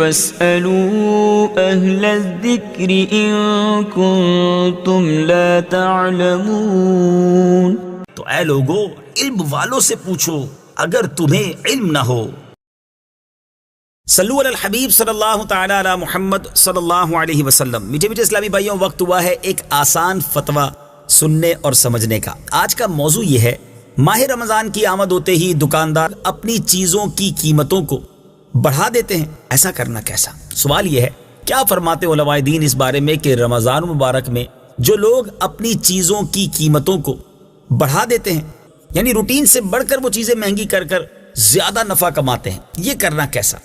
فاسألوا أهل الذكر إن كنتم لا تعلمون۔ تو اے لوگو علم والوں سے پوچھو اگر تمہیں علم نہ ہو۔ صلو علی الحبیب صلی اللہ تعالی علی محمد صلی اللہ علیہ وسلم۔ میٹھے میٹھے اسلامی بھائیوں، وقت ہوا ہے ایک آسان فتویٰ سننے اور سمجھنے کا۔ آج کا موضوع یہ ہے، ماہ رمضان کی آمد ہوتے ہی دکاندار اپنی چیزوں کی قیمتوں کو بڑھا دیتے ہیں، ایسا کرنا کیسا؟ سوال یہ ہے، کیا فرماتے علماء دین اس بارے میں کہ رمضان مبارک میں جو لوگ اپنی چیزوں کی قیمتوں کو بڑھا دیتے ہیں، یعنی روٹین سے بڑھ کر وہ چیزیں مہنگی کر کر زیادہ نفع کماتے ہیں، یہ کرنا کیسا؟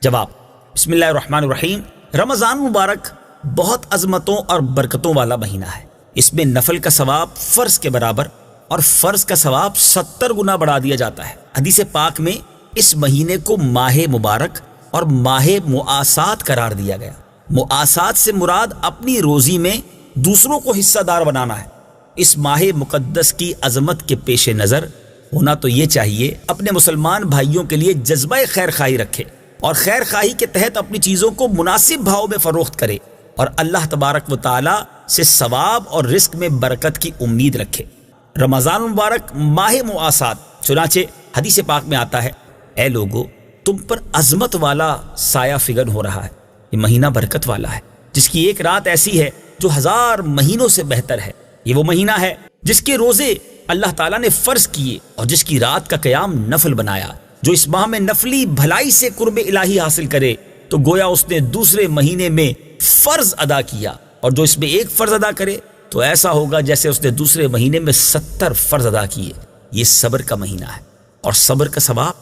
جواب، بسم اللہ الرحمن الرحیم۔ رمضان مبارک بہت عظمتوں اور برکتوں والا مہینہ ہے۔ اس میں نفل کا ثواب فرض کے برابر اور فرض کا ثواب 70 گنا بڑھا دیا جاتا ہے۔ حدیث پاک میں اس مہینے کو ماہ مبارک اور ماہ مؤاسات قرار دیا گیا۔ مؤاسات سے مراد اپنی روزی میں دوسروں کو حصہ دار بنانا ہے۔ اس ماہ مقدس کی عظمت کے پیش نظر ہونا تو یہ چاہیے اپنے مسلمان بھائیوں کے لیے جذبہ خیر خواہی رکھے اور خیر خواہی کے تحت اپنی چیزوں کو مناسب بھاؤ میں فروخت کرے اور اللہ تبارک و تعالی سے ثواب اور رزق میں برکت کی امید رکھے۔ رمضان مبارک ماہ مؤاسات، چنانچہ حدیث پاک میں آتا ہے، اے لوگو تم پر عظمت والا سایہ فگن ہو رہا ہے۔ یہ مہینہ برکت والا ہے جس کی ایک رات ایسی ہے جو 1000 مہینوں سے بہتر ہے۔ یہ وہ مہینہ ہے جس کے روزے اللہ تعالیٰ نے فرض کیے اور جس کی رات کا قیام نفل بنایا۔ جو اس ماہ میں نفلی بھلائی سے قرب الہی حاصل کرے تو گویا اس نے دوسرے مہینے میں فرض ادا کیا، اور جو اس میں ایک فرض ادا کرے تو ایسا ہوگا جیسے اس نے دوسرے مہینے میں 70 فرض ادا کیے۔ یہ صبر کا مہینہ ہے اور صبر کا ثواب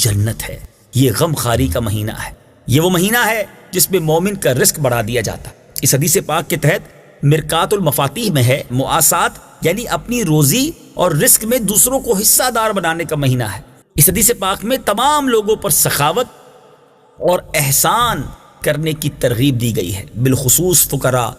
جنت ہے۔ یہ غم خاری کا مہینہ ہے۔ یہ وہ مہینہ ہے جس میں مومن کا رزق بڑھا دیا جاتا ہے۔ اس حدیث پاک کے تحت مرکات المفاتیح میں ہے، مؤاسات یعنی اپنی روزی اور رزق میں دوسروں کو حصہ دار بنانے کا مہینہ ہے۔ اس حدیث پاک میں تمام لوگوں پر سخاوت اور احسان کرنے کی ترغیب دی گئی ہے، بالخصوص فقراء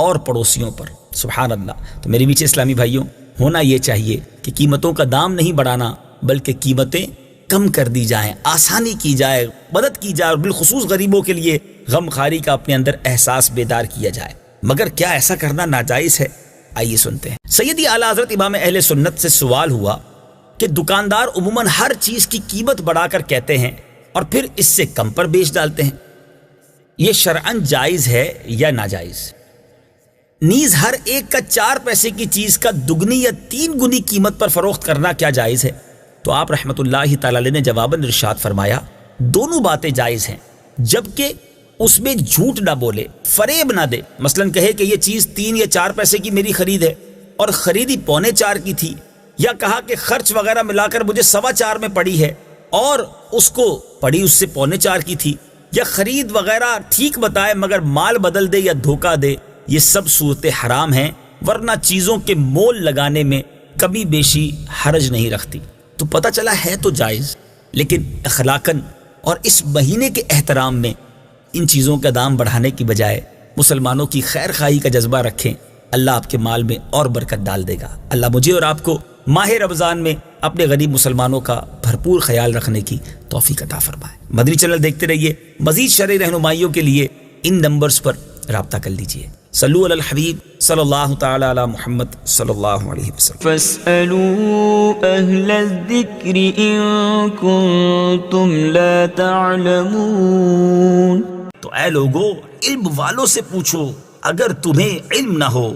اور پڑوسیوں پر۔ سبحان اللہ۔ تو میرے میٹھے اسلامی بھائیوں، ہونا یہ چاہیے کہ قیمتوں کا دام نہیں بڑھانا بلکہ قیمتیں کم کر دی جائیں، آسانی کی جائے، مدد کی جائے، اور بالخصوص غریبوں کے لیے غم خاری کا اپنے اندر احساس بیدار کیا جائے۔ مگر کیا ایسا کرنا ناجائز ہے؟ آئیے سنتے ہیں۔ سیدی اعلیٰ حضرت امام اہل سنت سے سوال ہوا کہ دکاندار عموماً ہر چیز کی قیمت بڑھا کر کہتے ہیں اور پھر اس سے کم پر بیچ ڈالتے ہیں، یہ شرعاً جائز ہے یا ناجائز؟ نیز ہر ایک کا 4 پیسے کی چیز کا دگنی یا 3 گنی قیمت پر فروخت کرنا کیا جائز ہے؟ تو آپ رحمت اللہ تعالی علیہ نے جواباً ارشاد فرمایا، دونوں باتیں جائز ہیں، جبکہ اس میں جھوٹ نہ بولے، فریب نہ دے۔ مثلاً کہے کہ یہ چیز 3 یا 4 پیسے کی میری خرید ہے اور خریدی 3.25 کی تھی، یا کہا کہ خرچ وغیرہ ملا کر مجھے 4.25 میں پڑی ہے اور اس کو پڑی اس سے 3.25 کی تھی، یا خرید وغیرہ ٹھیک بتائے مگر مال بدل دے یا دھوکہ دے، یہ سب صورتیں حرام ہیں، ورنہ چیزوں کے مول لگانے میں کبھی بیشی حرج نہیں رکھتی۔ تو پتہ چلا ہے تو جائز، لیکن اخلاقاً اور اس مہینے کے احترام میں ان چیزوں کا دام بڑھانے کی بجائے مسلمانوں کی خیر خواہی کا جذبہ رکھیں، اللہ آپ کے مال میں اور برکت ڈال دے گا۔ اللہ مجھے اور آپ کو ماہ رمضان میں اپنے غریب مسلمانوں کا بھرپور خیال رکھنے کی توفیق عطا فرمائے۔ مدنی چینل دیکھتے رہیے، مزید شرعی رہنمائیوں کے لیے ان نمبرز پر رابطہ کر لیجئے۔ صلو علی الحبیب صلی اللہ تعالی علی محمد صلی اللہ علیہ وسلم۔ فاسألوا أهل الذكر إن كنتم لا تعلمون۔ تو اے لوگو علم والوں سے پوچھو اگر تمہیں علم نہ ہو۔